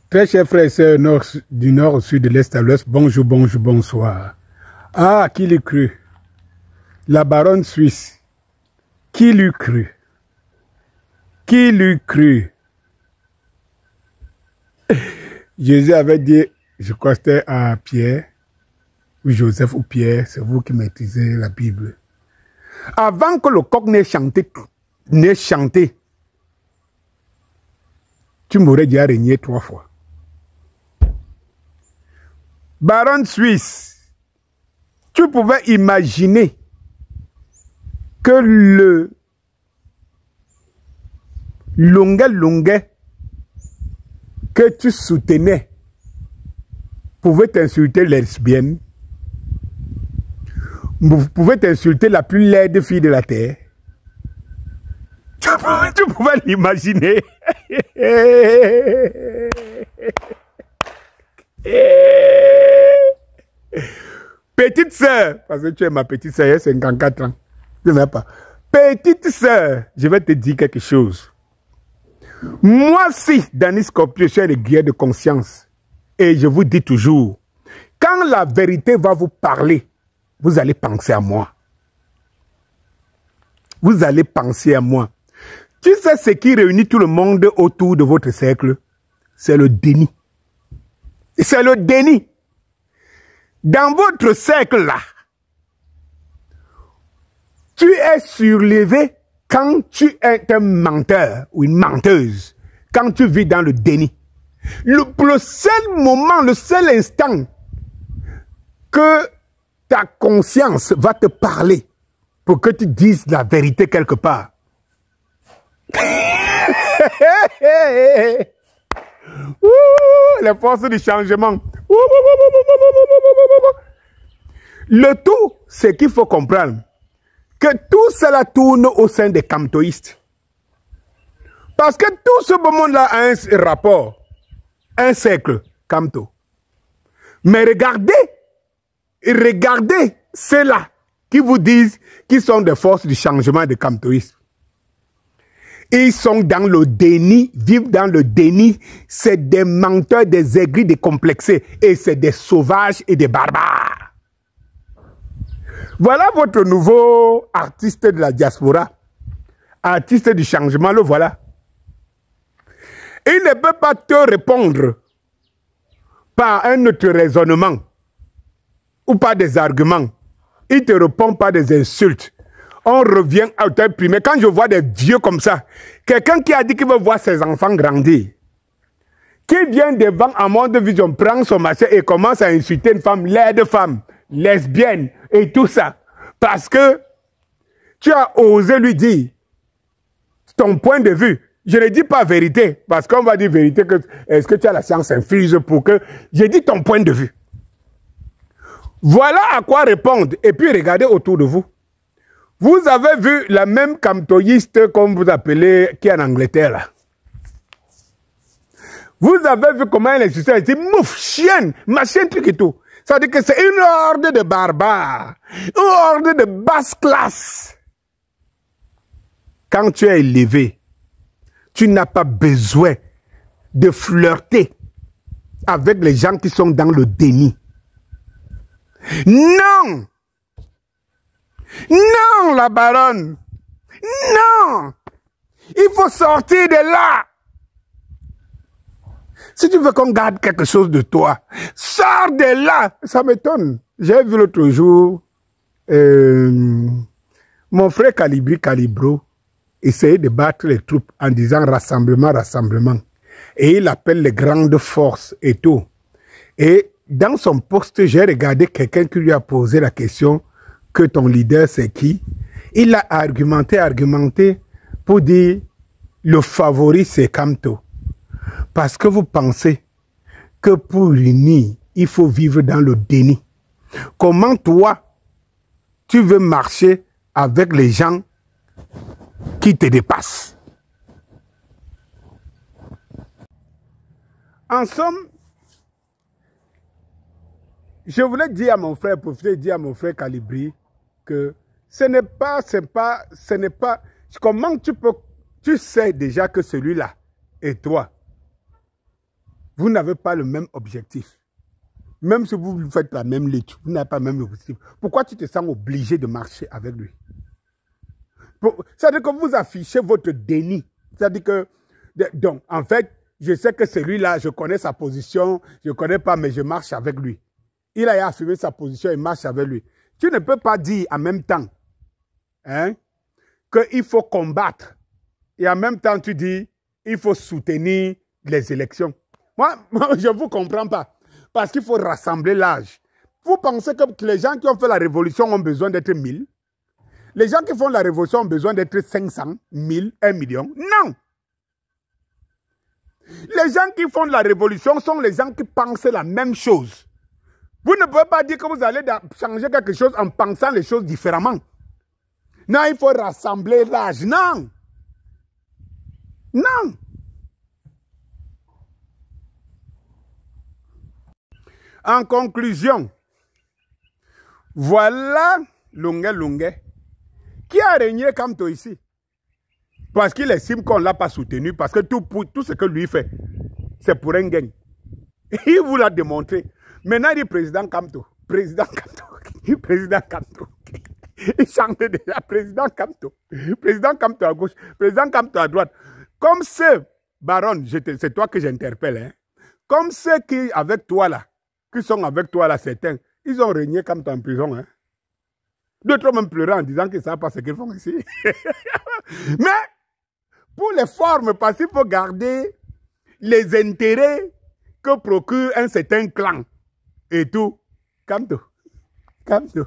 Très chers frères et sœurs du nord au sud, de l'est à l'ouest, bonjour, bonjour, bonsoir. Ah, qui l'eût cru? La baronne suisse. Qui l'eût cru? Qui l'eût cru? Jésus avait dit, je crois que c'était à Pierre, ou Joseph ou Pierre, c'est vous qui maîtrisez la Bible. Avant que le coq n'ait chanté, tu m'aurais déjà régné 3 fois. Baronne suisse, tu pouvais imaginer que le longuet que tu soutenais pouvait t'insulter lesbienne, pouvait t'insulter la plus laide fille de la terre. Tu pouvais l'imaginer. Petite sœur, parce que tu es ma petite sœur, il y a 54 ans. Je n'ai pas. Petite sœur, je vais te dire quelque chose. Moi, si, Danny Scorpio, je suis un guerrier de conscience. Et je vous dis toujours, quand la vérité va vous parler, vous allez penser à moi. Vous allez penser à moi. Tu sais ce qui réunit tout le monde autour de votre cercle? C'est le déni. C'est le déni. Dans votre cercle-là, tu es surlevé quand tu es un menteur ou une menteuse, quand tu vis dans le déni. Le seul moment, le seul instant que ta conscience va te parler pour que tu dises la vérité quelque part. Les forces du changement. Le tout, c'est qu'il faut comprendre que tout cela tourne au sein des camptoïstes. Parce que tout ce beau monde-là a un rapport, un cercle, campto. Mais regardez ceux-là qui vous disent qu'ils sont des forces du changement des camptoïstes. Ils sont dans le déni, vivent dans le déni. C'est des menteurs, des aigris, des complexés. Et c'est des sauvages et des barbares. Voilà votre nouveau artiste de la diaspora. Artiste du changement, le voilà. Il ne peut pas te répondre par un autre raisonnement ou par des arguments. Il te répond par des insultes. On revient à l'auteur primaire. Quand je vois des vieux comme ça, quelqu'un qui a dit qu'il veut voir ses enfants grandir, qui vient devant un monde vision, prend son machin et commence à insulter une femme, laide femme, lesbienne et tout ça. Parce que tu as osé lui dire ton point de vue. Je ne dis pas vérité, parce qu'on va dire vérité, que est-ce que tu as la science infuse pour que... Je dis ton point de vue. Voilà à quoi répondre. Et puis regardez autour de vous. Vous avez vu la même camptoïste, comme vous appelez, qui est en Angleterre, là. Vous avez vu comment elle est elle dit, mouf, chienne, machin, truc et tout. Ça veut dire que c'est une horde de barbares, une horde de basse classe. Quand tu es élevé, tu n'as pas besoin de flirter avec les gens qui sont dans le déni. Non! Non, la baronne! Non! Il faut sortir de là! Si tu veux qu'on garde quelque chose de toi, sors de là! Ça m'étonne. J'ai vu l'autre jour mon frère Calibro essayer de battre les troupes en disant rassemblement, rassemblement. Et il appelle les grandes forces et tout. Et dans son poste, j'ai regardé quelqu'un qui lui a posé la question que ton leader c'est qui. Il a argumenté pour dire le favori c'est Kamto. Parce que vous pensez que pour unir, il faut vivre dans le déni. Comment toi, tu veux marcher avec les gens qui te dépassent? En somme, je voulais dire à mon frère, Calibri, que ce n'est pas, comment tu sais déjà que celui-là est toi? vous n'avez pas le même objectif. Même si vous faites la même lutte, vous n'avez pas le même objectif. Pourquoi tu te sens obligé de marcher avec lui? C'est-à-dire que vous affichez votre déni. C'est-à-dire que, donc, en fait, je sais que celui-là, je connais sa position, je ne connais pas, mais je marche avec lui. Il a affirmé sa position et marche avec lui. Tu ne peux pas dire en même temps hein, qu'il faut combattre. Et en même temps, tu dis il faut soutenir les élections. Moi je ne vous comprends pas. Parce qu'il faut rassembler l'âge. Vous pensez que les gens qui ont fait la révolution ont besoin d'être 1000? Les gens qui font la révolution ont besoin d'être 500, 1000, 1 million? Non! Les gens qui font la révolution sont les gens qui pensent la même chose. Vous ne pouvez pas dire que vous allez changer quelque chose en pensant les choses différemment. Non, il faut rassembler l'âge. Non! Non! En conclusion, voilà Lunge qui a régné Kamto ici. Parce qu'il estime qu'on ne l'a pas soutenu, parce que tout ce que lui fait, c'est pour un gain. Il vous l'a démontré. Maintenant, il dit président Kamto. Président Kamto. Président Kamto. Il chante déjà président Kamto. Président Kamto à gauche. Président Kamto à droite. Comme ceux, Baron, c'est toi que j'interpelle. Hein? Comme ceux qui, avec toi là, qui sont avec toi là, certains, ils ont régné Kamto en prison. Hein? D'autres même pleuré en disant qu'ils ne savent pas ce qu'ils font ici. Mais, pour les formes, parce qu'il faut garder les intérêts que procure un certain clan. Et tout. Kamto. Kamto.